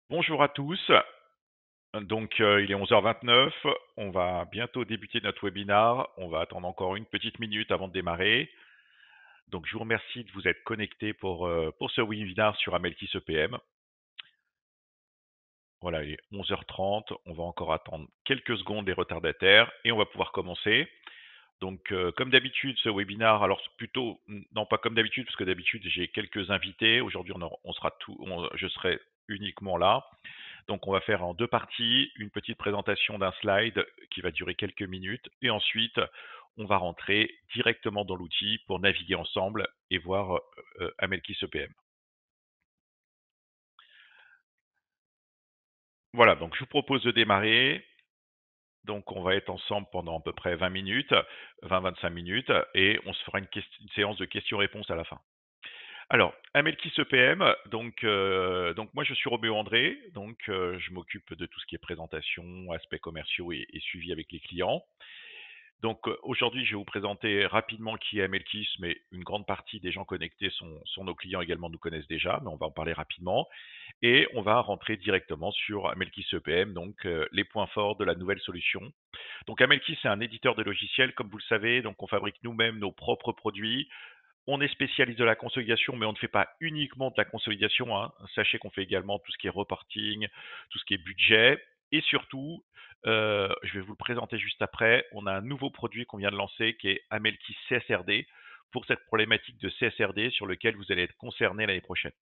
Bonjour à tous. Il est 11h29. On va bientôt débuter notre webinar. On va attendre encore une petite minute avant de démarrer. Donc, je vous remercie de vous être connectés pour ce webinar sur Amelkis EPM. Voilà, il est 11h30. On va encore attendre quelques secondes les retardataires et on va pouvoir commencer. Donc, comme d'habitude, ce webinar, alors plutôt, non pas comme d'habitude, parce que d'habitude j'ai quelques invités. Aujourd'hui, je serai uniquement là. Donc, on va faire en deux parties, une petite présentation d'un slide qui va durer quelques minutes, et ensuite, on va rentrer directement dans l'outil pour naviguer ensemble et voir Amelkis EPM. Voilà, donc je vous propose de démarrer. Donc, on va être ensemble pendant à peu près 20 minutes, 20-25 minutes, et on se fera une séance de questions-réponses à la fin. Alors, Amelkis EPM, donc moi je suis Roméo André, je m'occupe de tout ce qui est présentation, aspects commerciaux et suivi avec les clients. Donc aujourd'hui, je vais vous présenter rapidement qui est Amelkis, mais une grande partie des gens connectés sont nos clients également, nous connaissent déjà, mais on va en parler rapidement. Et on va rentrer directement sur Amelkis EPM, les points forts de la nouvelle solution. Donc Amelkis, c'est un éditeur de logiciels, comme vous le savez, donc on fabrique nous-mêmes nos propres produits. On est spécialiste de la consolidation, mais on ne fait pas uniquement de la consolidation, hein. Sachez qu'on fait également tout ce qui est reporting, tout ce qui est budget. Et surtout, je vais vous le présenter juste après, on a un nouveau produit qu'on vient de lancer qui est Amelkis CSRD pour cette problématique de CSRD sur lequel vous allez être concerné l'année prochaine.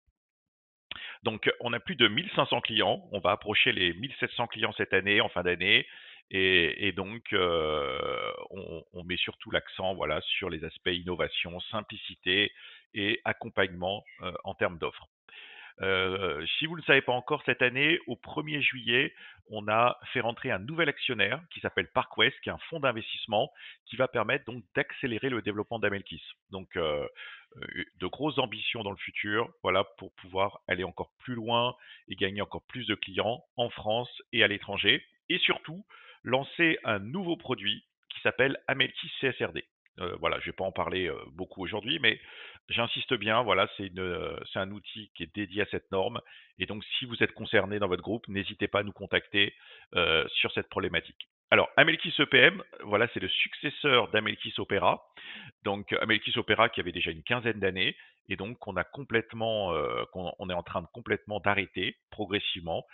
Donc, on a plus de 1500 clients. On va approcher les 1700 clients cette année, en fin d'année. On met surtout l'accent voilà, sur les aspects innovation, simplicité et accompagnement en termes d'offres. Si vous ne le savez pas encore, cette année, au 1er juillet, on a fait rentrer un nouvel actionnaire qui s'appelle ParkWest, qui est un fonds d'investissement qui va permettre donc d'accélérer le développement d'Amelkis. De grosses ambitions dans le futur, voilà, pour pouvoir aller encore plus loin et gagner encore plus de clients en France et à l'étranger. Et surtout, lancer un nouveau produit qui s'appelle Amelkis CSRD. Voilà, je vais pas en parler beaucoup aujourd'hui, mais j'insiste bien, voilà, c'est un outil qui est dédié à cette norme. Et donc, si vous êtes concerné dans votre groupe, n'hésitez pas à nous contacter sur cette problématique. Alors, Amelkis EPM, voilà, c'est le successeur d'Amelkis Opera. Donc, Amelkis Opera qui avait déjà une quinzaine d'années, et donc on est en train de complètement d'arrêter progressivement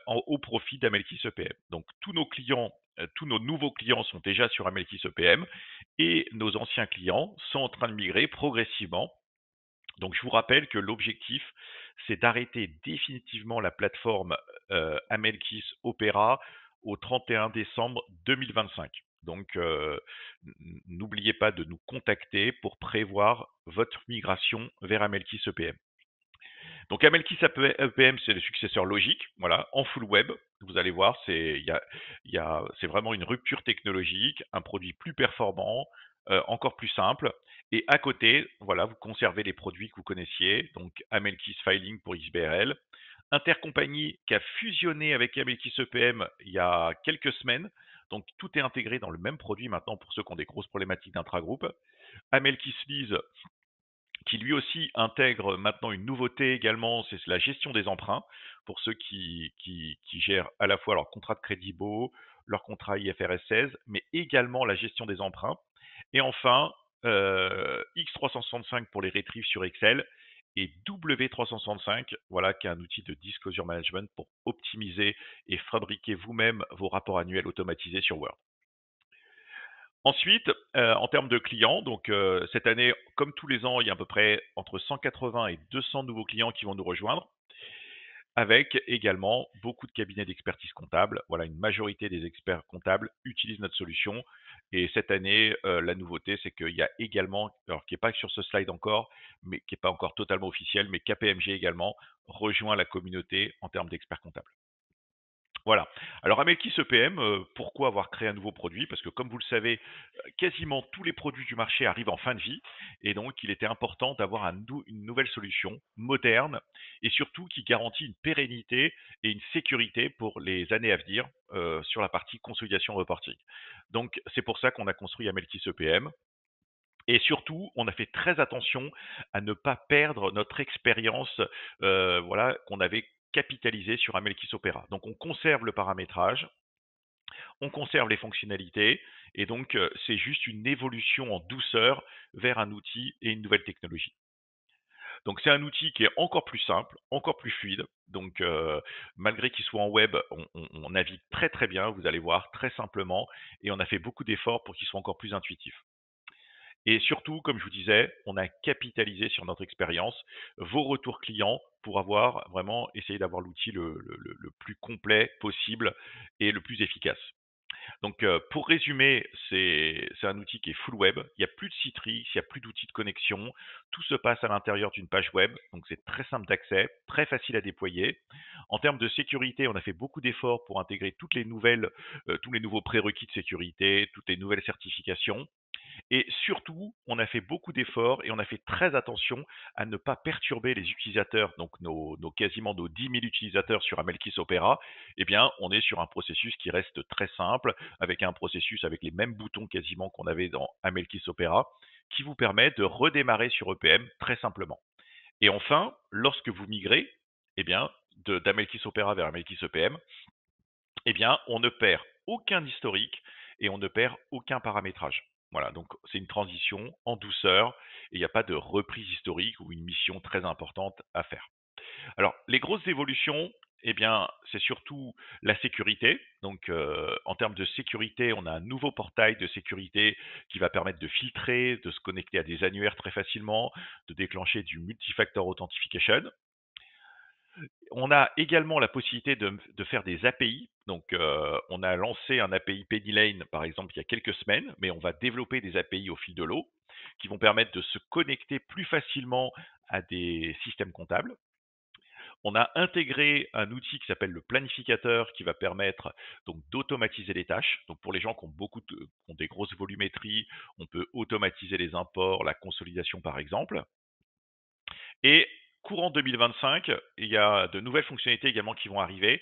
au profit d'Amelkis EPM. Donc, tous nos nouveaux clients sont déjà sur Amelkis EPM, et nos anciens clients sont en train de migrer progressivement. Donc, je vous rappelle que l'objectif, c'est d'arrêter définitivement la plateforme Amelkis Opera au 31 décembre 2025. Donc, n'oubliez pas de nous contacter pour prévoir votre migration vers Amelkis EPM. Donc, Amelkis EPM, c'est le successeur logique, voilà, en full web. Vous allez voir, c'est vraiment une rupture technologique, un produit plus performant, encore plus simple. Et à côté, voilà, vous conservez les produits que vous connaissiez, donc Amelkis Filing pour XBRL, Intercompagnie qui a fusionné avec Amelkis EPM il y a quelques semaines. Donc, tout est intégré dans le même produit maintenant pour ceux qui ont des grosses problématiques d'intragroupe. Amelkis Lease qui lui aussi intègre maintenant une nouveauté également, c'est la gestion des emprunts pour ceux qui gèrent à la fois leur contrat de crédit beau, leur contrat IFRS 16, mais également la gestion des emprunts. Et enfin, X365 pour les retrieves sur Excel et W365, voilà, qui est un outil de disclosure management pour optimiser et fabriquer vous-même vos rapports annuels automatisés sur Word. Ensuite, en termes de clients, cette année, comme tous les ans, il y a à peu près entre 180 et 200 nouveaux clients qui vont nous rejoindre, avec également beaucoup de cabinets d'expertise comptable. Voilà, une majorité des experts comptables utilisent notre solution. Et cette année, la nouveauté, c'est qu'il y a également, alors qui n'est pas sur ce slide encore, mais qui n'est pas encore totalement officiel, mais KPMG également rejoint la communauté en termes d'experts comptables. Voilà. Alors Amelkis EPM, pourquoi avoir créé un nouveau produit? Parce que comme vous le savez, quasiment tous les produits du marché arrivent en fin de vie, et donc il était important d'avoir une nouvelle solution moderne et surtout qui garantit une pérennité et une sécurité pour les années à venir sur la partie consolidation reporting. Donc c'est pour ça qu'on a construit Amelkis EPM. Et surtout, on a fait très attention à ne pas perdre notre expérience, voilà, qu'on avait capitaliser sur Amelkis Opera. Donc on conserve le paramétrage, on conserve les fonctionnalités et donc c'est juste une évolution en douceur vers un outil et une nouvelle technologie. Donc c'est un outil qui est encore plus simple, encore plus fluide. Donc malgré qu'il soit en web, on navigue très très bien, vous allez voir, très simplement, et on a fait beaucoup d'efforts pour qu'il soit encore plus intuitif. Et surtout, comme je vous disais, on a capitalisé sur notre expérience, vos retours clients pour avoir vraiment essayé d'avoir l'outil le plus complet possible et le plus efficace. Donc, pour résumer, c'est un outil qui est full web. Il n'y a plus de Citrix, il n'y a plus d'outils de connexion. Tout se passe à l'intérieur d'une page web, donc c'est très simple d'accès, très facile à déployer. En termes de sécurité, on a fait beaucoup d'efforts pour intégrer tous les nouveaux prérequis de sécurité, toutes les nouvelles certifications. Et surtout, on a fait beaucoup d'efforts et on a fait très attention à ne pas perturber les utilisateurs, donc quasiment nos 10 000 utilisateurs sur Amelkis Opera. Eh bien, on est sur un processus qui reste très simple, avec un processus avec les mêmes boutons quasiment qu'on avait dans Amelkis Opera, qui vous permet de redémarrer sur EPM très simplement. Et enfin, lorsque vous migrez, eh bien, d'Amelkis Opera vers Amelkis EPM, eh bien, on ne perd aucun historique et on ne perd aucun paramétrage. Voilà, donc c'est une transition en douceur et il n'y a pas de reprise historique ou une mission très importante à faire. Alors, les grosses évolutions, eh bien, c'est surtout la sécurité. Donc, en termes de sécurité, on a un nouveau portail de sécurité qui va permettre de filtrer, de se connecter à des annuaires très facilement, de déclencher du multifactor authentication. On a également la possibilité de faire des API. Donc, on a lancé un API PennyLane, par exemple, il y a quelques semaines, mais on va développer des API au fil de l'eau qui vont permettre de se connecter plus facilement à des systèmes comptables. On a intégré un outil qui s'appelle le planificateur qui va permettre donc d'automatiser les tâches. Donc, pour les gens qui ont des grosses volumétries, on peut automatiser les imports, la consolidation, par exemple. Et courant 2025, il y a de nouvelles fonctionnalités également qui vont arriver,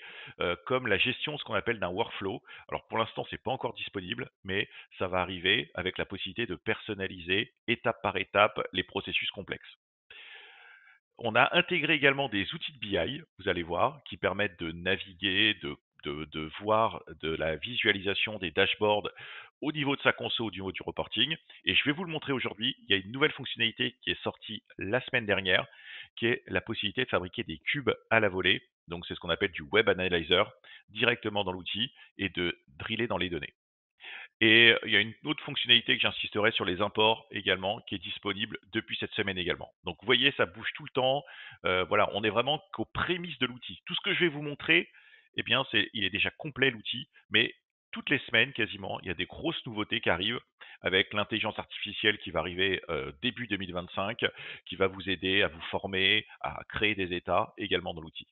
comme la gestion, ce qu'on appelle d'un workflow. Alors pour l'instant, c'est pas encore disponible, mais ça va arriver avec la possibilité de personnaliser étape par étape les processus complexes. On a intégré également des outils de BI, vous allez voir, qui permettent de naviguer, de voir de la visualisation des dashboards au niveau de sa conso, au niveau du reporting. Et je vais vous le montrer aujourd'hui. Il y a une nouvelle fonctionnalité qui est sortie la semaine dernière, qui est la possibilité de fabriquer des cubes à la volée. Donc c'est ce qu'on appelle du web analyzer directement dans l'outil et de driller dans les données. Et il y a une autre fonctionnalité que j'insisterai sur les imports également, qui est disponible depuis cette semaine également. Donc vous voyez, ça bouge tout le temps. Voilà, on est vraiment qu'aux prémices de l'outil. Tout ce que je vais vous montrer, eh bien, il est déjà complet l'outil, mais toutes les semaines quasiment, il y a des grosses nouveautés qui arrivent avec l'intelligence artificielle qui va arriver début 2025, qui va vous aider à vous former, à créer des états également dans l'outil.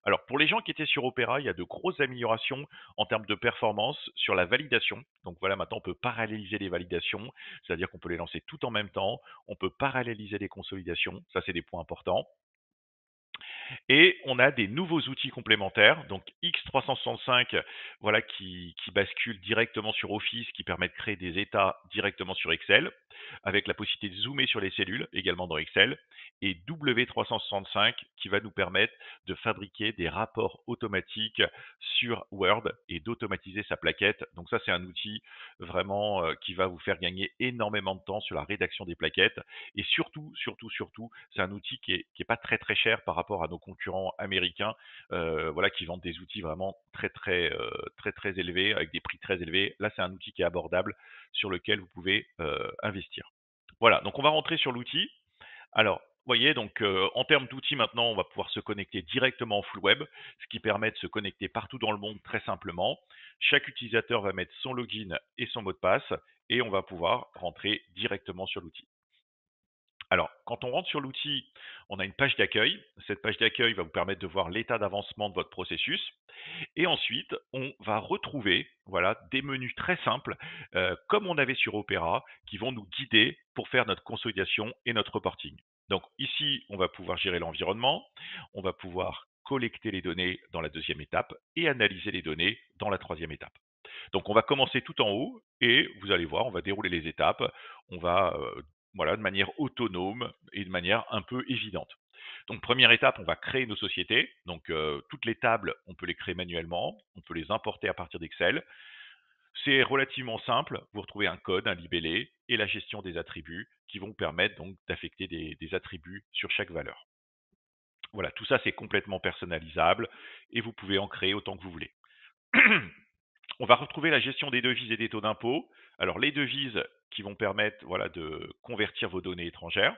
Alors, pour les gens qui étaient sur Opera, il y a de grosses améliorations en termes de performance sur la validation. Donc voilà, maintenant on peut paralléliser les validations, c'est-à-dire qu'on peut les lancer tout en même temps. On peut paralléliser les consolidations, ça c'est des points importants. Et on a des nouveaux outils complémentaires, donc X365, voilà, qui bascule directement sur Office, qui permet de créer des états directement sur Excel, avec la possibilité de zoomer sur les cellules également dans Excel, et W365 qui va nous permettre de fabriquer des rapports automatiques sur Word et d'automatiser sa plaquette. Donc ça, c'est un outil vraiment qui va vous faire gagner énormément de temps sur la rédaction des plaquettes. Et surtout, surtout, surtout, c'est un outil qui est pas très très cher par rapport à nos concurrents américains, voilà, qui vendent des outils vraiment très très élevés avec des prix très élevés. Là, c'est un outil qui est abordable sur lequel vous pouvez investir. Voilà, donc on va rentrer sur l'outil. Alors, vous voyez, donc en termes d'outils maintenant, on va pouvoir se connecter directement au full web, ce qui permet de se connecter partout dans le monde très simplement. Chaque utilisateur va mettre son login et son mot de passe et on va pouvoir rentrer directement sur l'outil. Alors, quand on rentre sur l'outil, on a une page d'accueil. Cette page d'accueil va vous permettre de voir l'état d'avancement de votre processus. Et ensuite, on va retrouver, voilà, des menus très simples, comme on avait sur Opera, qui vont nous guider pour faire notre consolidation et notre reporting. Donc ici, on va pouvoir gérer l'environnement, on va pouvoir collecter les données dans la deuxième étape et analyser les données dans la troisième étape. Donc on va commencer tout en haut et vous allez voir, on va dérouler les étapes. On va, voilà, de manière autonome et de manière un peu évidente. Donc première étape, on va créer nos sociétés. Donc toutes les tables, on peut les créer manuellement, on peut les importer à partir d'Excel. C'est relativement simple, vous retrouvez un code, un libellé et la gestion des attributs qui vont permettre donc d'affecter des attributs sur chaque valeur. Voilà, tout ça c'est complètement personnalisable et vous pouvez en créer autant que vous voulez. On va retrouver la gestion des devises et des taux d'impôt. Alors les devises qui vont permettre voilà, de convertir vos données étrangères,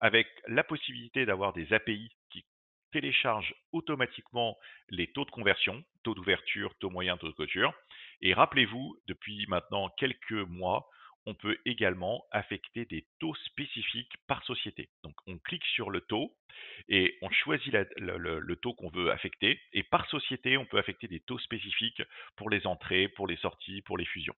avec la possibilité d'avoir des API qui téléchargent automatiquement les taux de conversion, taux d'ouverture, taux moyen, taux de clôture. Et rappelez-vous, depuis maintenant quelques mois, on peut également affecter des taux spécifiques par société. Donc on clique sur le taux et on choisit le taux qu'on veut affecter. Et par société, on peut affecter des taux spécifiques pour les entrées, pour les sorties, pour les fusions.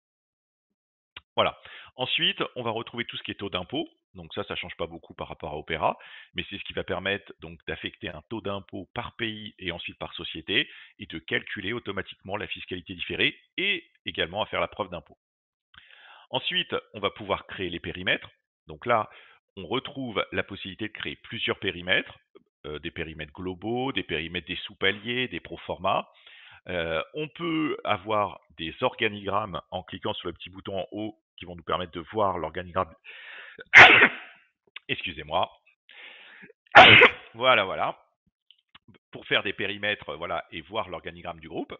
Voilà. Ensuite, on va retrouver tout ce qui est taux d'impôt. Donc ça change pas beaucoup par rapport à Opera, mais c'est ce qui va permettre donc d'affecter un taux d'impôt par pays et ensuite par société et de calculer automatiquement la fiscalité différée et également à faire la preuve d'impôt. Ensuite, on va pouvoir créer les périmètres. Donc là, on retrouve la possibilité de créer plusieurs périmètres, des périmètres globaux, des périmètres des sous-paliers, des proformas. On peut avoir des organigrammes en cliquant sur le petit bouton en haut qui vont nous permettre de voir l'organigramme. Excusez-moi. Voilà, voilà. Pour faire des périmètres, voilà, et voir l'organigramme du groupe.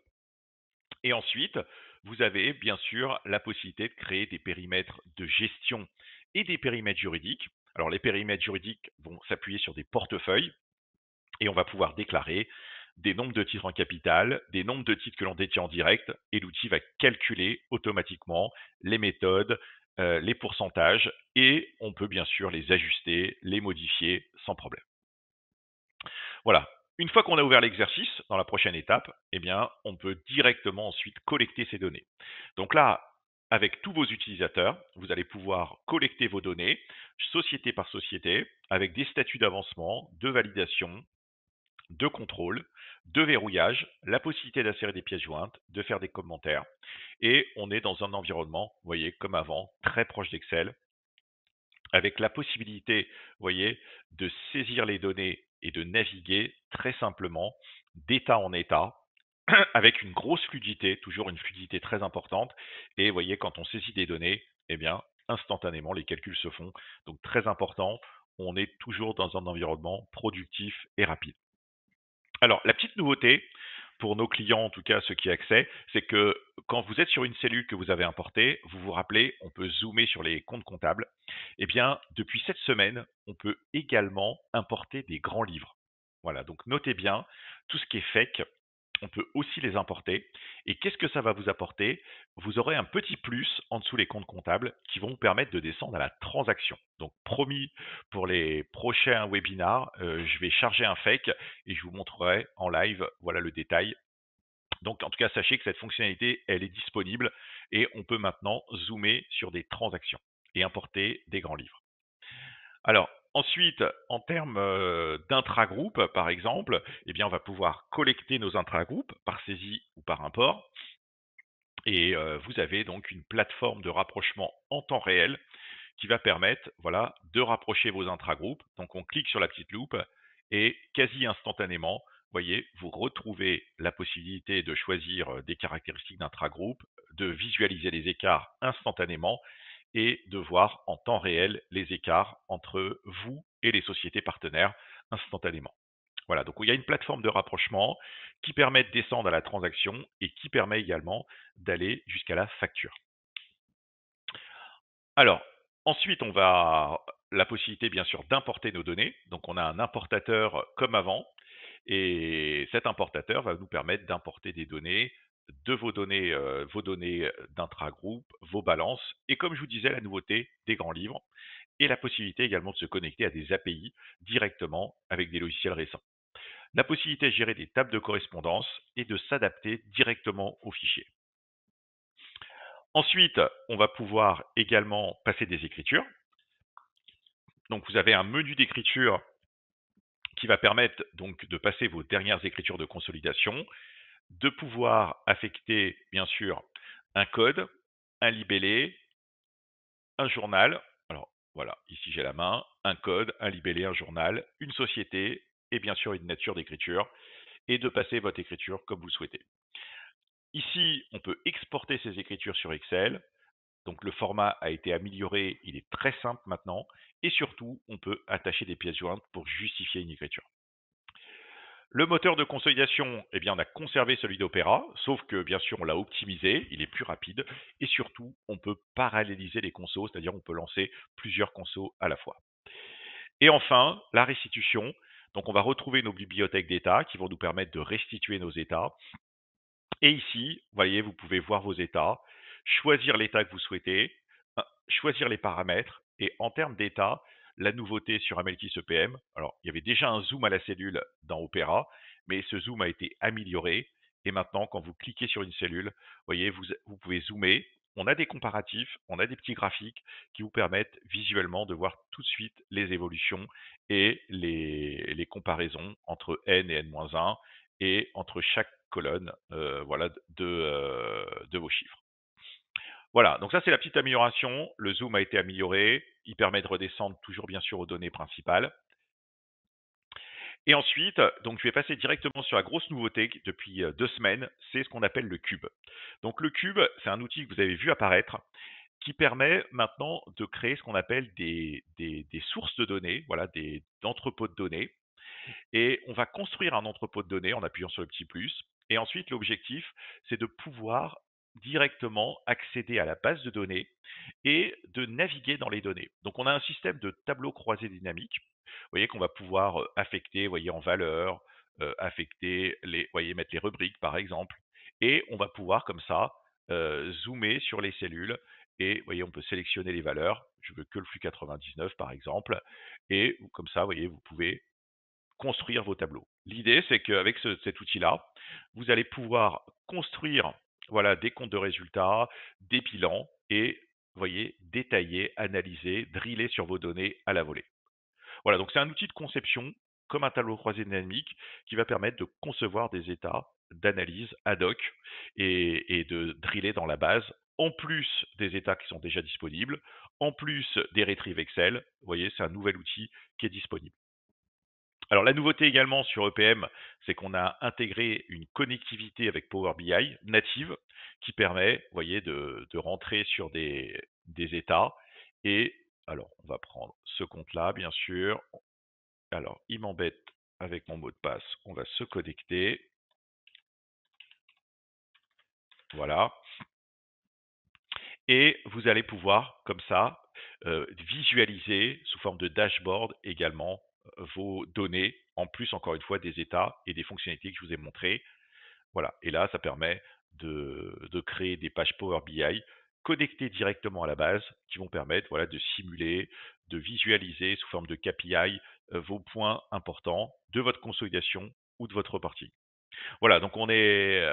Et ensuite, vous avez bien sûr la possibilité de créer des périmètres de gestion et des périmètres juridiques. Alors les périmètres juridiques vont s'appuyer sur des portefeuilles et on va pouvoir déclarer des nombres de titres en capital, des nombres de titres que l'on détient en direct, et l'outil va calculer automatiquement les méthodes, les pourcentages, et on peut bien sûr les ajuster, les modifier sans problème. Voilà. Une fois qu'on a ouvert l'exercice, dans la prochaine étape, eh bien, on peut directement ensuite collecter ces données. Donc là, avec tous vos utilisateurs, vous allez pouvoir collecter vos données, société par société, avec des statuts d'avancement, de validation, de contrôle, de verrouillage, la possibilité d'insérer des pièces jointes, de faire des commentaires. Et on est dans un environnement, vous voyez, comme avant, très proche d'Excel, avec la possibilité, vous voyez, de saisir les données et de naviguer très simplement d'état en état, avec une grosse fluidité, toujours une fluidité très importante. Et vous voyez, quand on saisit des données, eh bien, instantanément, les calculs se font. Donc, très important, on est toujours dans un environnement productif et rapide. Alors, la petite nouveauté pour nos clients, en tout cas ceux qui accèdent, c'est que quand vous êtes sur une cellule que vous avez importée, vous vous rappelez, on peut zoomer sur les comptes comptables. Eh bien, depuis cette semaine, on peut également importer des grands livres. Voilà, donc notez bien, tout ce qui est fake, on peut aussi les importer. Et qu'est-ce que ça va vous apporter? Vous aurez un petit plus en dessous les comptes comptables qui vont vous permettre de descendre à la transaction. Donc promis, pour les prochains webinars, je vais charger un fake et je vous montrerai en live, voilà le détail. Donc en tout cas, sachez que cette fonctionnalité, elle est disponible et on peut maintenant zoomer sur des transactions et importer des grands livres. Alors, ensuite, en termes d'intragroupe, par exemple, eh bien, on va pouvoir collecter nos intragroupes par saisie ou par import. Et vous avez donc une plateforme de rapprochement en temps réel qui va permettre voilà, de rapprocher vos intragroupes. Donc, on clique sur la petite loupe et quasi instantanément, vous voyez, vous retrouvez la possibilité de choisir des caractéristiques d'intragroupe, de visualiser les écarts instantanément et de voir en temps réel les écarts entre vous et les sociétés partenaires instantanément. Voilà, donc il y a une plateforme de rapprochement qui permet de descendre à la transaction et qui permet également d'aller jusqu'à la facture. Alors, ensuite, on va la possibilité bien sûr d'importer nos données. Donc on a un importateur comme avant et cet importateur va nous permettre d'importer des données, de vos données d'intragroupe, vos balances et comme je vous disais la nouveauté des grands livres et la possibilité également de se connecter à des API directement avec des logiciels récents. La possibilité de gérer des tables de correspondance et de s'adapter directement aux fichiers. Ensuite, on va pouvoir également passer des écritures. Donc, vous avez un menu d'écriture qui va permettre donc de passer vos dernières écritures de consolidation, de pouvoir affecter, bien sûr, un code, un libellé, un journal. Alors, voilà, ici j'ai la main, un code, un libellé, un journal, une société et bien sûr une nature d'écriture et de passer votre écriture comme vous le souhaitez. Ici, on peut exporter ces écritures sur Excel. Donc le format a été amélioré, il est très simple maintenant et surtout, on peut attacher des pièces jointes pour justifier une écriture. Le moteur de consolidation, eh bien, on a conservé celui d'Opera, sauf que bien sûr, on l'a optimisé, il est plus rapide et surtout, on peut paralléliser les consos, c'est-à-dire on peut lancer plusieurs consos à la fois. Et enfin, la restitution. Donc, on va retrouver nos bibliothèques d'état qui vont nous permettre de restituer nos états. Et ici, vous voyez, vous pouvez voir vos états, choisir l'état que vous souhaitez, choisir les paramètres. Et en termes d'état, la nouveauté sur Amelkis EPM, alors il y avait déjà un zoom à la cellule dans Opera, mais ce zoom a été amélioré. Et maintenant, quand vous cliquez sur une cellule, vous voyez, vous pouvez zoomer. On a des comparatifs, on a des petits graphiques qui vous permettent visuellement de voir tout de suite les évolutions et les comparaisons entre n et n-1 et entre chaque colonne voilà, de vos chiffres. Voilà, donc ça c'est la petite amélioration. Le zoom a été amélioré. Il permet de redescendre toujours bien sûr aux données principales. Et ensuite, donc je vais passer directement sur la grosse nouveauté depuis 2 semaines, c'est ce qu'on appelle le cube. Donc le cube, c'est un outil que vous avez vu apparaître qui permet maintenant de créer ce qu'on appelle des sources de données, voilà, des entrepôts de données. Et on va construire un entrepôt de données en appuyant sur le petit plus. Et ensuite, l'objectif, c'est de pouvoir directement accéder à la base de données et de naviguer dans les données. Donc, on a un système de tableau croisé dynamique. Vous voyez qu'on va pouvoir affecter, voyez, en valeur, affecter voyez, mettre les rubriques par exemple. Et on va pouvoir comme ça zoomer sur les cellules. Et vous voyez, on peut sélectionner les valeurs. Je veux que le flux 99 par exemple. Et comme ça, vous voyez, vous pouvez construire vos tableaux. L'idée, c'est qu'avec cet outil-là, vous allez pouvoir construire voilà, des comptes de résultats, des bilans et voyez, détailler, analyser, driller sur vos données à la volée. Voilà, donc c'est un outil de conception comme un tableau croisé dynamique qui va permettre de concevoir des états d'analyse ad hoc et de driller dans la base, en plus des états qui sont déjà disponibles, en plus des retrieves Excel. Vous voyez, c'est un nouvel outil qui est disponible. Alors la nouveauté également sur EPM, c'est qu'on a intégré une connectivité avec Power BI native qui permet, vous voyez, de rentrer sur des états. Et alors, on va prendre ce compte-là, bien sûr. Alors, il m'embête avec mon mot de passe. On va se connecter. Voilà. Et vous allez pouvoir, comme ça, visualiser sous forme de dashboard également vos données, en plus, encore une fois, des états et des fonctionnalités que je vous ai montrées. Voilà, et là, ça permet de créer des pages Power BI connectées directement à la base qui vont permettre voilà, de simuler, de visualiser sous forme de KPI vos points importants de votre consolidation ou de votre reporting. Voilà, donc on est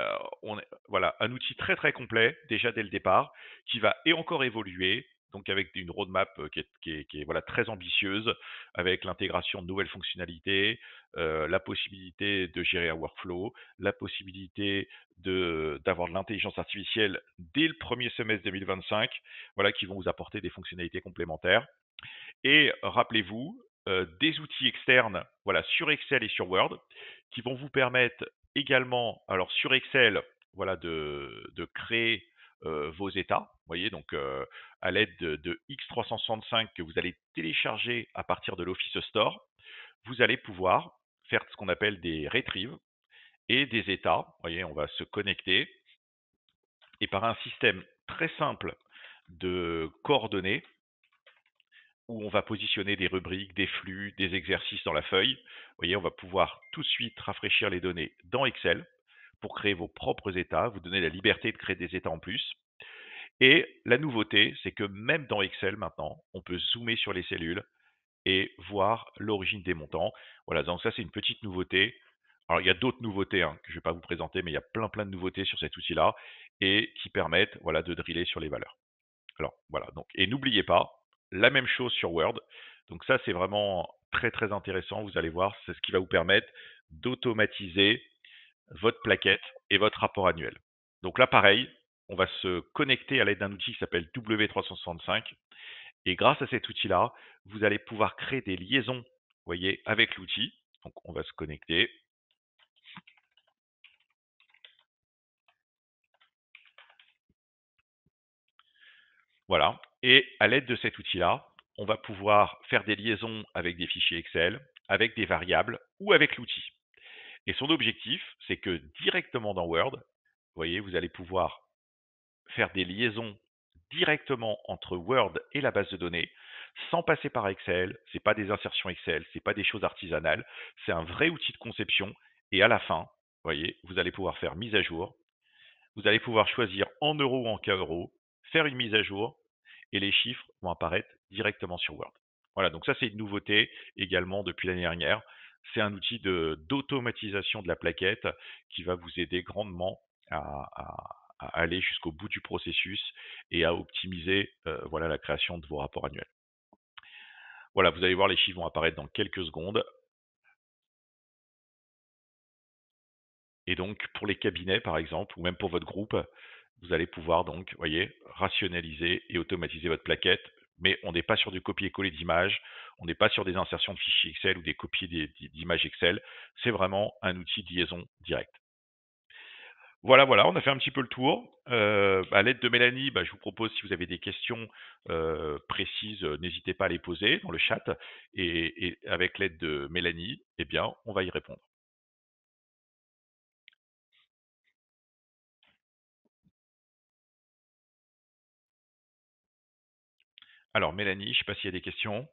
voilà, un outil très très complet déjà dès le départ qui va et encore évoluer. Donc avec une roadmap qui est voilà, très ambitieuse, avec l'intégration de nouvelles fonctionnalités, la possibilité de gérer un workflow, la possibilité d'avoir de l'intelligence artificielle dès le premier semestre 2025, voilà, qui vont vous apporter des fonctionnalités complémentaires. Et rappelez-vous, des outils externes, voilà, sur Excel et sur Word, qui vont vous permettre également, alors sur Excel, voilà, de créer vos états. Vous voyez, donc à l'aide de X365 que vous allez télécharger à partir de l'Office Store, vous allez pouvoir faire ce qu'on appelle des retrieves et des états. Vous voyez, on va se connecter et par un système très simple de coordonnées, où on va positionner des rubriques, des flux, des exercices dans la feuille. Vous voyez, on va pouvoir tout de suite rafraîchir les données dans Excel pour créer vos propres états, vous donner la liberté de créer des états en plus. Et la nouveauté, c'est que même dans Excel maintenant, on peut zoomer sur les cellules et voir l'origine des montants. Voilà, donc ça c'est une petite nouveauté. Alors il y a d'autres nouveautés que je ne vais pas vous présenter, mais il y a plein de nouveautés sur cet outil-là et qui permettent voilà, de driller sur les valeurs. Alors voilà, donc et n'oubliez pas, la même chose sur Word. Donc ça, c'est vraiment très très intéressant. Vous allez voir, c'est ce qui va vous permettre d'automatiser votre plaquette et votre rapport annuel. Donc là, pareil, on va se connecter à l'aide d'un outil qui s'appelle W365. Et grâce à cet outil-là, vous allez pouvoir créer des liaisons, vous voyez, avec l'outil. Donc on va se connecter. Voilà. Et à l'aide de cet outil-là, on va pouvoir faire des liaisons avec des fichiers Excel, avec des variables ou avec l'outil. Et son objectif, c'est que directement dans Word, vous voyez, vous allez pouvoir faire des liaisons directement entre Word et la base de données, sans passer par Excel. C'est pas des insertions Excel, c'est pas des choses artisanales. C'est un vrai outil de conception. Et à la fin, vous voyez, vous allez pouvoir faire mise à jour. Vous allez pouvoir choisir en euros ou en cas euros, faire une mise à jour, et les chiffres vont apparaître directement sur Word. Voilà, donc ça c'est une nouveauté également depuis l'année dernière. C'est un outil d'automatisation de la plaquette qui va vous aider grandement à aller jusqu'au bout du processus et à optimiser voilà, la création de vos rapports annuels. Voilà, vous allez voir, les chiffres vont apparaître dans quelques secondes. Et donc, pour les cabinets, par exemple, ou même pour votre groupe, vous allez pouvoir donc, voyez, rationaliser et automatiser votre plaquette. Mais on n'est pas sur du copier-coller d'images, on n'est pas sur des insertions de fichiers Excel ou des copies d'images Excel. C'est vraiment un outil de liaison direct. Voilà, voilà, on a fait un petit peu le tour. À l'aide de Mélanie, je vous propose, si vous avez des questions précises, n'hésitez pas à les poser dans le chat. Et avec l'aide de Mélanie, eh bien, on va y répondre. Alors, Mélanie, je ne sais pas s'il y a des questions.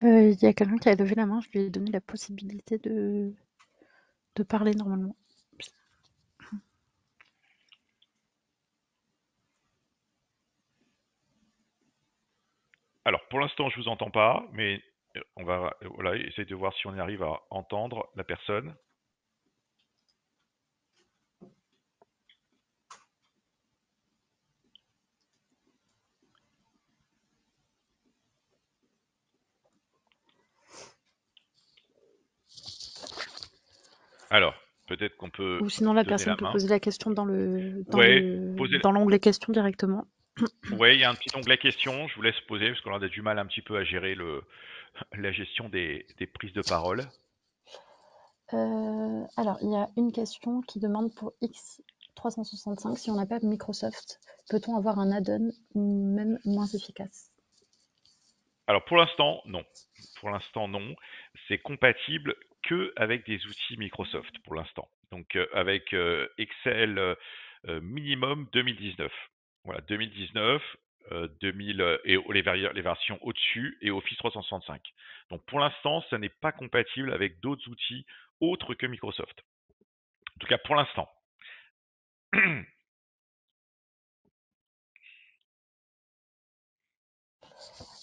Il y a quelqu'un qui a levé la main, je lui ai donné la possibilité de parler normalement. Alors, pour l'instant, je vous entends pas, mais on va voilà, essayer de voir si on arrive à entendre la personne. Alors, peut-être qu'on peut Ou sinon, la donner personne la peut main. poser la question Ouais, posez. dans l'onglet questions directement. Ouais, il y a un petit onglet questions. Je vous laisse poser parce qu'on a du mal un petit peu à gérer la gestion des prises de parole. Alors, il y a une question qui demande pour X365, si on n'a pas Microsoft, peut-on avoir un add-on même moins efficace? Alors, pour l'instant, non. Pour l'instant, non. C'est compatible que avec des outils Microsoft pour l'instant. Donc, avec Excel minimum 2019. Voilà, 2019, 2000 et les versions au-dessus et Office 365. Donc, pour l'instant, ça n'est pas compatible avec d'autres outils autres que Microsoft. En tout cas, pour l'instant.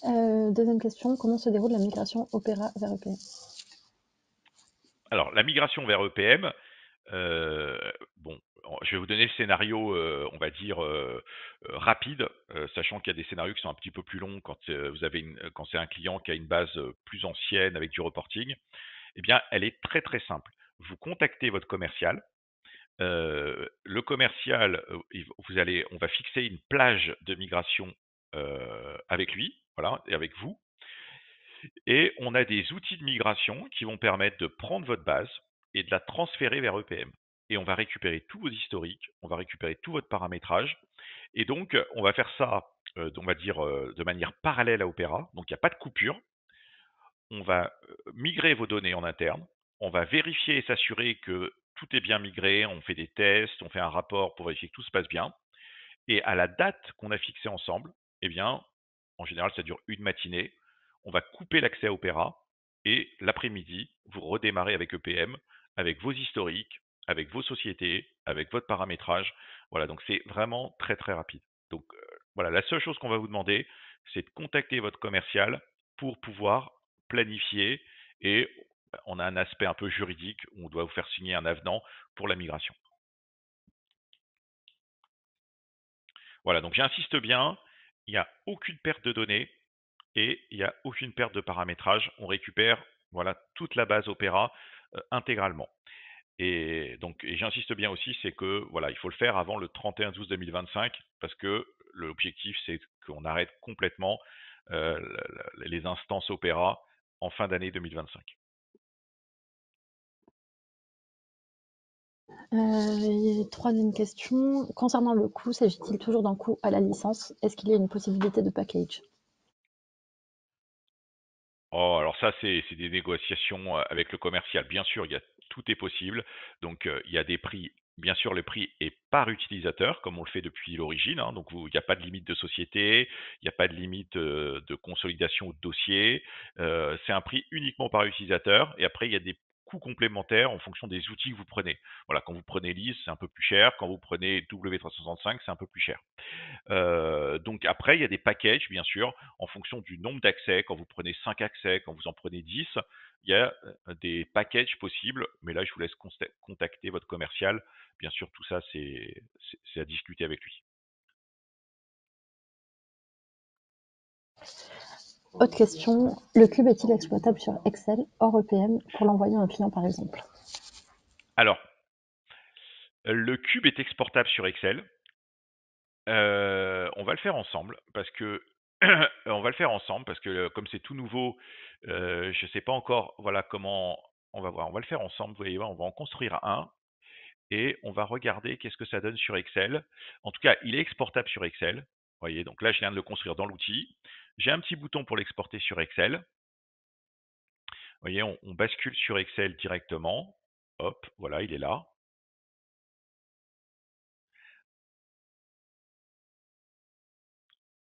Deuxième question, comment se déroule la migration Opera vers EPM? Alors, la migration vers EPM, bon, je vais vous donner le scénario, on va dire, rapide, sachant qu'il y a des scénarios qui sont un petit peu plus longs quand, quand c'est un client qui a une base, plus ancienne avec du reporting. Eh bien, elle est très, très simple. Vous contactez votre commercial, le commercial, on va fixer une plage de migration, avec lui, voilà, et avec vous. Et on a des outils de migration qui vont permettre de prendre votre base et de la transférer vers EPM. Et on va récupérer tous vos historiques, on va récupérer tout votre paramétrage. Et donc, on va faire ça, on va dire, de manière parallèle à Opera. Donc, il n'y a pas de coupure. On va migrer vos données en interne. On va vérifier et s'assurer que tout est bien migré. On fait des tests, on fait un rapport pour vérifier que tout se passe bien. Et à la date qu'on a fixée ensemble, eh bien, en général, ça dure une matinée. On va couper l'accès à Opera et l'après-midi, vous redémarrez avec EPM, avec vos historiques, avec vos sociétés, avec votre paramétrage. Voilà, donc c'est vraiment très très rapide. Donc voilà, la seule chose qu'on va vous demander, c'est de contacter votre commercial pour pouvoir planifier et on a un aspect un peu juridique où on doit vous faire signer un avenant pour la migration. Voilà, donc j'insiste bien, il n'y a aucune perte de données et il n'y a aucune perte de paramétrage. On récupère voilà, toute la base Opera intégralement. Et donc, et j'insiste bien aussi, c'est que voilà, il faut le faire avant le 31-12-2025 parce que l'objectif, c'est qu'on arrête complètement les instances Opera en fin d'année 2025. Troisième question. Concernant le coût, s'agit-il toujours d'un coût à la licence? Est-ce qu'il y a une possibilité de package? Oh, alors ça, c'est des négociations avec le commercial. Bien sûr, tout est possible. Donc, il y a des prix. Bien sûr, le prix est par utilisateur, comme on le fait depuis l'origine, hein. Donc, il n'y a pas de limite de société, il n'y a pas de limite de consolidation de dossier. C'est un prix uniquement par utilisateur. Et après, il y a des coûts complémentaires en fonction des outils que vous prenez. Voilà, quand vous prenez LIS, c'est un peu plus cher. Quand vous prenez W365, c'est un peu plus cher. Donc après, il y a des packages, bien sûr, en fonction du nombre d'accès. Quand vous prenez 5 accès, quand vous en prenez 10, il y a des packages possibles. Mais là, je vous laisse contacter votre commercial. Bien sûr, tout ça, c'est à discuter avec lui. Autre question. Le cube est-il exploitable sur Excel hors EPM pour l'envoyer à un client, par exemple? Alors, le cube est exportable sur Excel. On va le faire ensemble parce que on va le faire ensemble parce que comme c'est tout nouveau, je sais pas encore, voilà comment on va voir. On va le faire ensemble, vous voyez, on va en construire un. Et on va regarder qu'est-ce que ça donne sur Excel. En tout cas, il est exportable sur Excel. Vous voyez, donc là, je viens de le construire dans l'outil. J'ai un petit bouton pour l'exporter sur Excel. Vous voyez, on bascule sur Excel directement. Hop, voilà, il est là.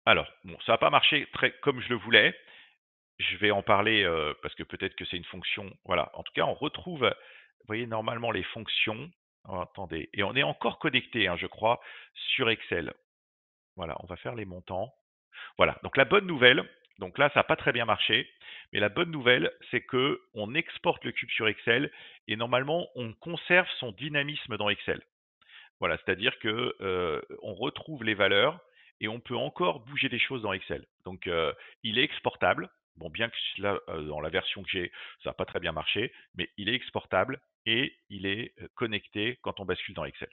Alors, bon, ça n'a pas marché très comme je le voulais. Je vais en parler parce que peut-être que c'est une fonction. Voilà, en tout cas, on retrouve, vous voyez, normalement les fonctions. Oh, attendez, et on est encore connecté, hein, je crois, sur Excel. Voilà, on va faire les montants. Voilà, donc la bonne nouvelle, donc là, ça n'a pas très bien marché, mais la bonne nouvelle, c'est que on exporte le cube sur Excel et normalement, on conserve son dynamisme dans Excel. Voilà, c'est-à-dire que on retrouve les valeurs et on peut encore bouger des choses dans Excel. Donc, il est exportable. Bon, bien que là, dans la version que j'ai, ça n'a pas très bien marché, mais il est exportable et il est connecté quand on bascule dans Excel.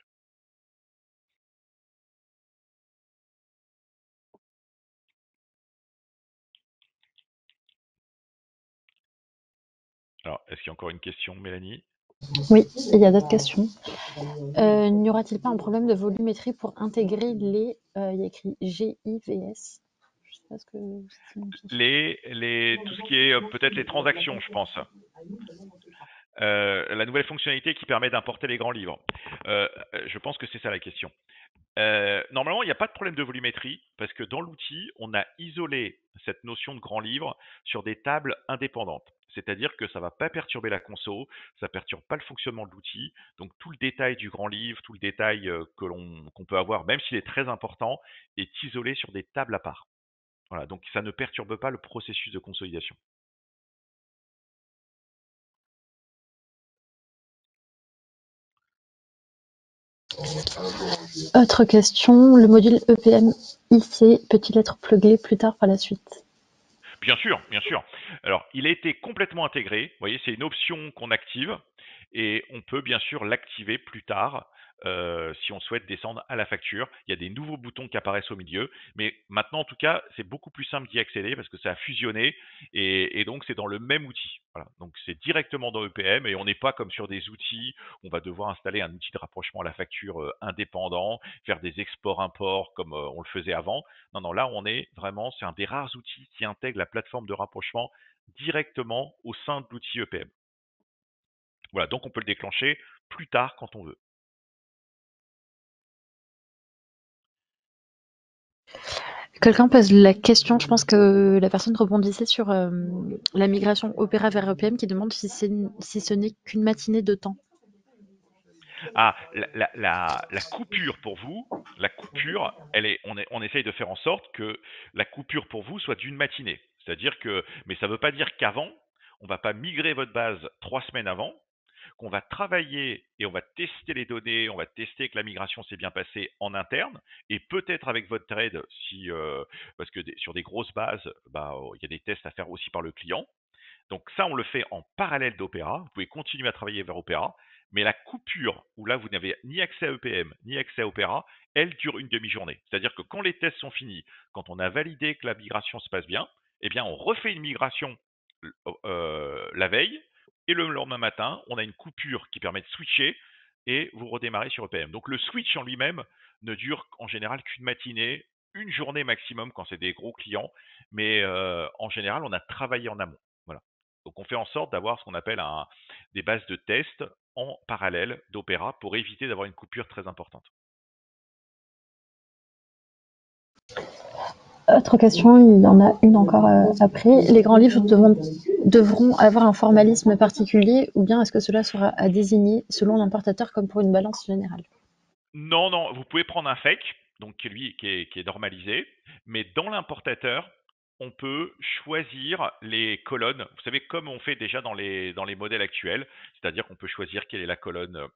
Alors, est-ce qu'il y a encore une question, Mélanie? Oui, il y a d'autres questions. N'y aura-t-il pas un problème de volumétrie pour intégrer les, il y a écrit GIVS. Je sais pas ce que ça signifie. Tout ce qui est peut-être les transactions, je pense. La nouvelle fonctionnalité qui permet d'importer les grands livres. Je pense que c'est ça la question. Normalement, il n'y a pas de problème de volumétrie parce que dans l'outil, on a isolé cette notion de grand livre sur des tables indépendantes. C'est-à-dire que ça ne va pas perturber la conso, ça ne perturbe pas le fonctionnement de l'outil. Donc tout le détail du grand livre, tout le détail qu'on peut avoir, même s'il est très important, est isolé sur des tables à part. Voilà, donc ça ne perturbe pas le processus de consolidation. Autre question, le module EPM IC peut-il être plugué plus tard par la suite? Bien sûr, bien sûr. Alors, il a été complètement intégré. Vous voyez, c'est une option qu'on active et on peut bien sûr l'activer plus tard si on souhaite descendre à la facture. Il y a des nouveaux boutons qui apparaissent au milieu, mais maintenant, en tout cas, c'est beaucoup plus simple d'y accéder parce que ça a fusionné et donc c'est dans le même outil. Voilà. Donc, c'est directement dans EPM et on n'est pas comme sur des outils. On va devoir installer un outil de rapprochement à la facture indépendant, faire des exports-imports comme on le faisait avant. Non, non, là, on est vraiment, c'est un des rares outils qui intègre la plateforme de rapprochement directement au sein de l'outil EPM. Voilà, donc on peut le déclencher plus tard quand on veut. Quelqu'un pose la question, je pense que la personne rebondissait sur la migration Opéra vers EPM qui demande si ce n'est qu'une matinée de temps. Ah, la coupure pour vous, la coupure, on essaye de faire en sorte que la coupure pour vous soit d'une matinée. C'est-à-dire que, mais ça ne veut pas dire qu'avant, on ne va pas migrer votre base 3 semaines avant, qu'on va travailler et on va tester les données, on va tester que la migration s'est bien passée en interne et peut-être avec votre trade si parce que sur des grosses bases, bah, il y a des tests à faire aussi par le client. Donc ça, on le fait en parallèle d'Opera. Vous pouvez continuer à travailler vers Opera, mais la coupure où là, vous n'avez ni accès à EPM, ni accès à Opera, elle dure une demi-journée. C'est-à-dire que quand les tests sont finis, quand on a validé que la migration se passe bien, eh bien, on refait une migration la veille, et le lendemain matin, on a une coupure qui permet de switcher et vous redémarrez sur EPM. Donc le switch en lui-même ne dure en général qu'une matinée, une journée maximum quand c'est des gros clients, mais en général, on a travaillé en amont. Voilà. Donc on fait en sorte d'avoir ce qu'on appelle des bases de tests en parallèle d'Opera pour éviter d'avoir une coupure très importante. Autre question, il y en a une encore après. Les grands livres devront avoir un formalisme particulier ou bien est-ce que cela sera à désigner selon l'importateur comme pour une balance générale? Non, non, vous pouvez prendre un fake, donc qui est normalisé, mais dans l'importateur, on peut choisir les colonnes. Vous savez, comme on fait déjà dans les modèles actuels, c'est-à-dire qu'on peut choisir quelle est la colonne.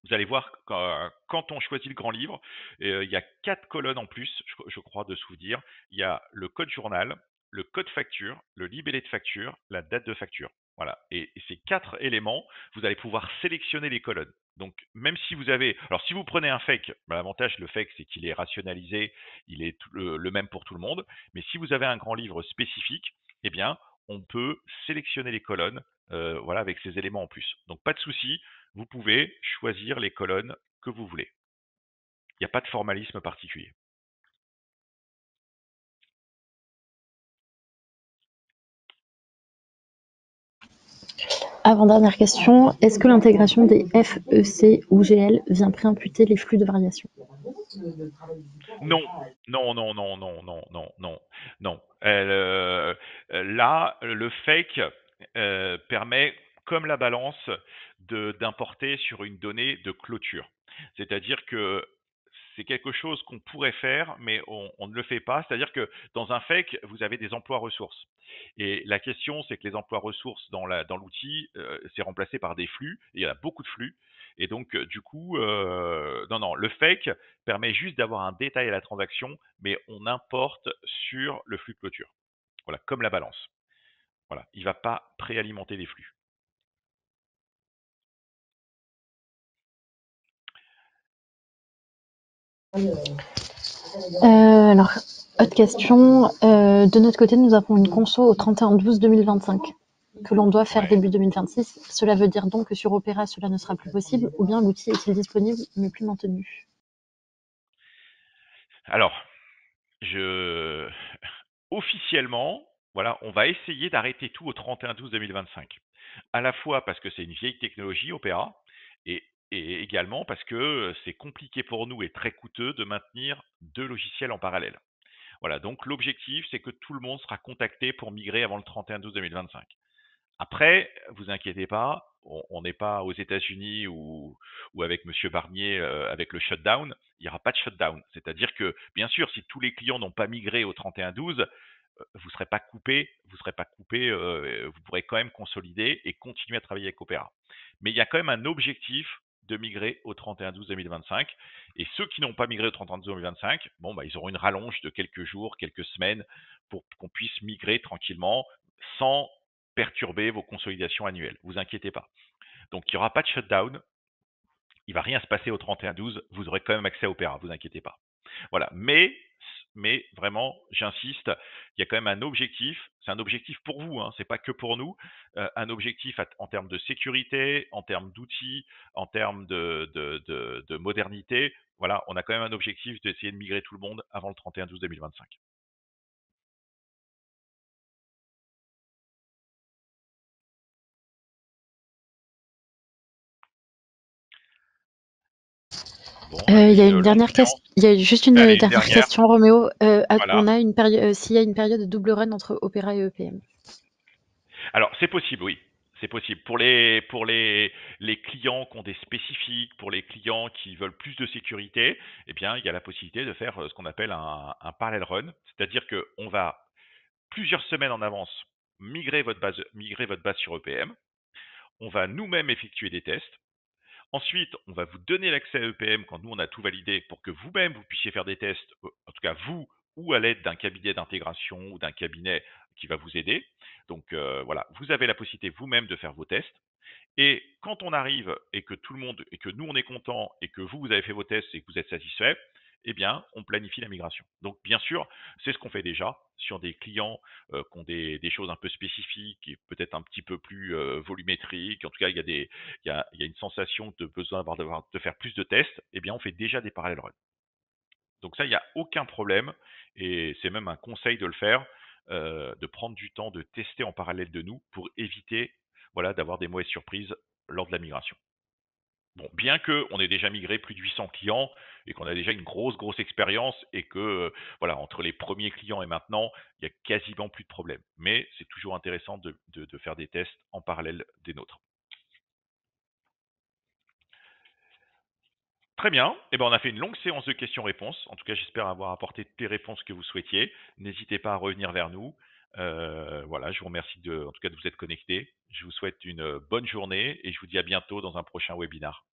Vous allez voir quand on choisit le grand livre, il y a 4 colonnes en plus, je crois de souvenir. Il y a le code journal, le code facture, le libellé de facture, la date de facture. Voilà. Et ces 4 éléments, vous allez pouvoir sélectionner les colonnes. Donc, même si vous avez, alors si vous prenez un fake, l'avantage le fake, c'est qu'il est rationalisé, il est le même pour tout le monde. Mais si vous avez un grand livre spécifique, eh bien, on peut sélectionner les colonnes, voilà, avec ces éléments en plus. Donc, pas de souci, vous pouvez choisir les colonnes que vous voulez. Il n'y a pas de formalisme particulier. Avant-dernière question, est-ce que l'intégration des FEC ou GL vient préimputer les flux de variation? Non, non, non, non, non, non, non, non, non. Là, le fake permet, comme la balance, d'importer sur une donnée de clôture. C'est-à-dire que c'est quelque chose qu'on pourrait faire, mais on ne le fait pas. C'est-à-dire que dans un fake, vous avez des emplois ressources. Et la question, c'est que les emplois ressources dans l'outil, c'est remplacé par des flux. Et il y a beaucoup de flux. Et donc, du coup, non, non, le fake permet juste d'avoir un détail à la transaction, mais on importe sur le flux de clôture. Voilà, comme la balance. Voilà, il ne va pas préalimenter les flux. Alors, autre question. De notre côté, nous avons une conso au 31/12/2025 que l'on doit faire Ouais. début 2026. Cela veut dire donc que sur Opera, cela ne sera plus possible ou bien l'outil est-il disponible mais plus maintenu? Alors, je officiellement, voilà, on va essayer d'arrêter tout au 31/12/2025. À la fois parce que c'est une vieille technologie, Opera, et, et également parce que c'est compliqué pour nous et très coûteux de maintenir 2 logiciels en parallèle. Voilà, donc l'objectif, c'est que tout le monde sera contacté pour migrer avant le 31/12/2025. Après, vous inquiétez pas, on n'est pas aux États-Unis ou avec Monsieur Barnier avec le shutdown. Il n'y aura pas de shutdown. C'est-à-dire que, bien sûr, si tous les clients n'ont pas migré au 31/12, vous ne serez pas coupé, vous pourrez quand même consolider et continuer à travailler avec Opera. Mais il y a quand même un objectif de migrer au 31/12/2025. Et ceux qui n'ont pas migré au 31/12/2025, bon, bah, ils auront une rallonge de quelques jours, quelques semaines pour qu'on puisse migrer tranquillement sans perturber vos consolidations annuelles. Vous inquiétez pas. Donc, il n'y aura pas de shutdown. Il va rien se passer au 31/12. Vous aurez quand même accès à Opera. Vous inquiétez pas. Voilà. Mais vraiment, j'insiste, il y a quand même un objectif. C'est un objectif pour vous, hein, c'est pas que pour nous. Un objectif en termes de sécurité, en termes d'outils, en termes de modernité. Voilà, on a quand même un objectif d'essayer de migrer tout le monde avant le 31/12/2025. Bon, et Il y a puis une dernière l'ambiance. question. Il y a juste une Allez, une dernière dernière. question, Roméo. Voilà. On a une période, s'il y a une période de double run entre Opera et EPM. Alors, c'est possible, oui. C'est possible. Pour les clients qui ont des spécifiques, pour les clients qui veulent plus de sécurité, eh bien, il y a la possibilité de faire ce qu'on appelle un parallel run. C'est-à-dire qu'on va plusieurs semaines en avance migrer votre base sur EPM. On va nous-mêmes effectuer des tests. Ensuite, on va vous donner l'accès à EPM quand nous, on a tout validé pour que vous-même, vous puissiez faire des tests, en tout cas vous, ou à l'aide d'un cabinet d'intégration ou d'un cabinet qui va vous aider. Donc voilà, vous avez la possibilité vous-même de faire vos tests. Et quand on arrive et que tout le monde et que nous on est content et que vous avez fait vos tests et que vous êtes satisfait, eh bien, on planifie la migration. Donc bien sûr, c'est ce qu'on fait déjà sur des clients, qui ont des choses un peu spécifiques et peut-être un petit peu plus, volumétriques. En tout cas, il y a une sensation de besoin de faire plus de tests. Eh bien, on fait déjà des parallèles runs. Donc ça, il y a aucun problème et c'est même un conseil de le faire, de prendre du temps de tester en parallèle de nous pour éviter, voilà, d'avoir des mauvaises surprises lors de la migration. Bon, bien qu'on ait déjà migré plus de 800 clients et qu'on a déjà une grosse expérience et que, voilà, entre les premiers clients et maintenant, il y a quasiment plus de problèmes. Mais c'est toujours intéressant de faire des tests en parallèle des nôtres. Très bien. Eh ben, on a fait une longue séance de questions-réponses. En tout cas, j'espère avoir apporté toutes les réponses que vous souhaitiez. N'hésitez pas à revenir vers nous. Voilà, je vous remercie en tout cas de vous être connectés. Je vous souhaite une bonne journée et je vous dis à bientôt dans un prochain webinar.